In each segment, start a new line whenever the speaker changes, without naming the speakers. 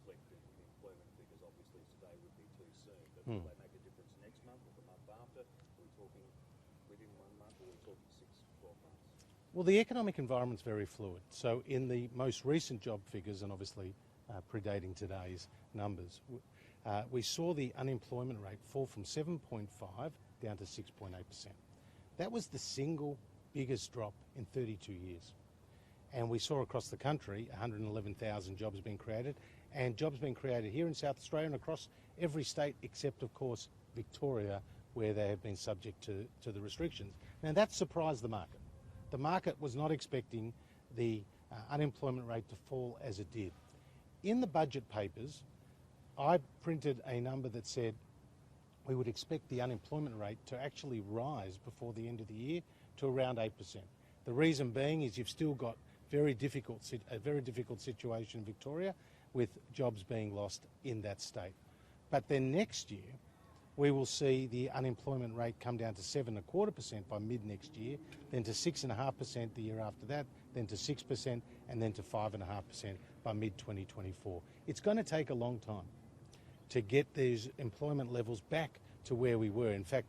reflect in employment figures? Obviously today would be too soon, but will they make a difference next month or the month after? Are we talking within 1 month or are we talking 6, 12 months?
Well, the economic environment's very fluid. So in the most recent job figures, and obviously predating today's numbers, we saw the unemployment rate fall from 7.5 down to 6.8%. That was the single biggest drop in 32 years. And we saw across the country 111,000 jobs being created, and jobs being created here in South Australia and across every state except, of course, Victoria, where they have been subject to the restrictions. Now, that surprised the market. The market was not expecting the unemployment rate to fall as it did. In the budget papers, I printed a number that said we would expect the unemployment rate to actually rise before the end of the year to around 8%. The reason being is you've still got a very difficult situation in Victoria with jobs being lost in that state. But then next year, we will see the unemployment rate come down to 7.25% by mid next year, then to 6.5% the year after that, then to 6%, and then to 5.5% by mid 2024. It's going to take a long time to get these employment levels back to where we were. In fact,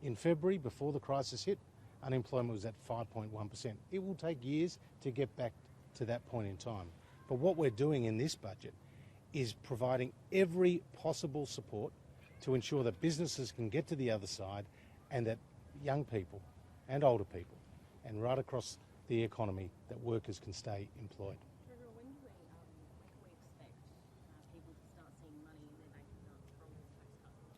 in February, before the crisis hit, unemployment was at 5.1%. It will take years to get back to that point in time. But what we're doing in this budget is providing every possible support to ensure that businesses can get to the other side and that young people and older people and right across the economy that workers can stay employed.
Trevor, when can we expect people to start seeing money in their bank accounts from this tax cut?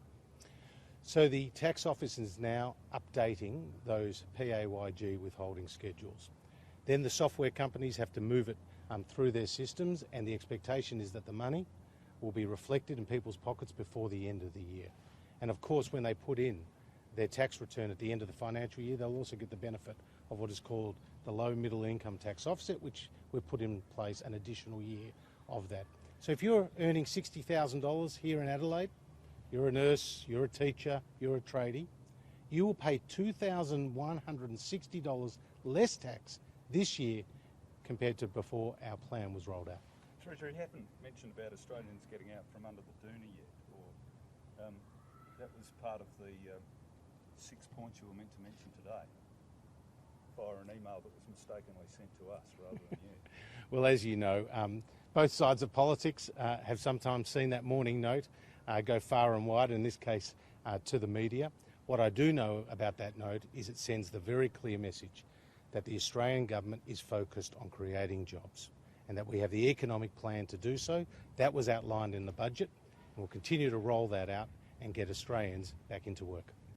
So the tax office is now updating those PAYG withholding schedules. Then the software companies have to move it through their systems, and the expectation is that the money will be reflected in people's pockets before the end of the year. And of course, when they put in their tax return at the end of the financial year, they'll also get the benefit of what is called the low middle income tax offset, which we've put in place an additional year of that. So if you're earning $60,000 here in Adelaide, you're a nurse, you're a teacher, you're a tradie, you will pay $2,160 less tax this year compared to before our plan was rolled out.
Treasurer, you haven't mentioned about Australians getting out from under the doona yet, or that was part of the 6 points you were meant to mention today via an email that was mistakenly sent to us rather than you.
Well, as you know, both sides of politics have sometimes seen that morning note go far and wide, in this case to the media. What I do know about that note is it sends the very clear message that the Australian government is focused on creating jobs, and that we have the economic plan to do so. That was outlined in the budget, and we'll continue to roll that out and get Australians back into work.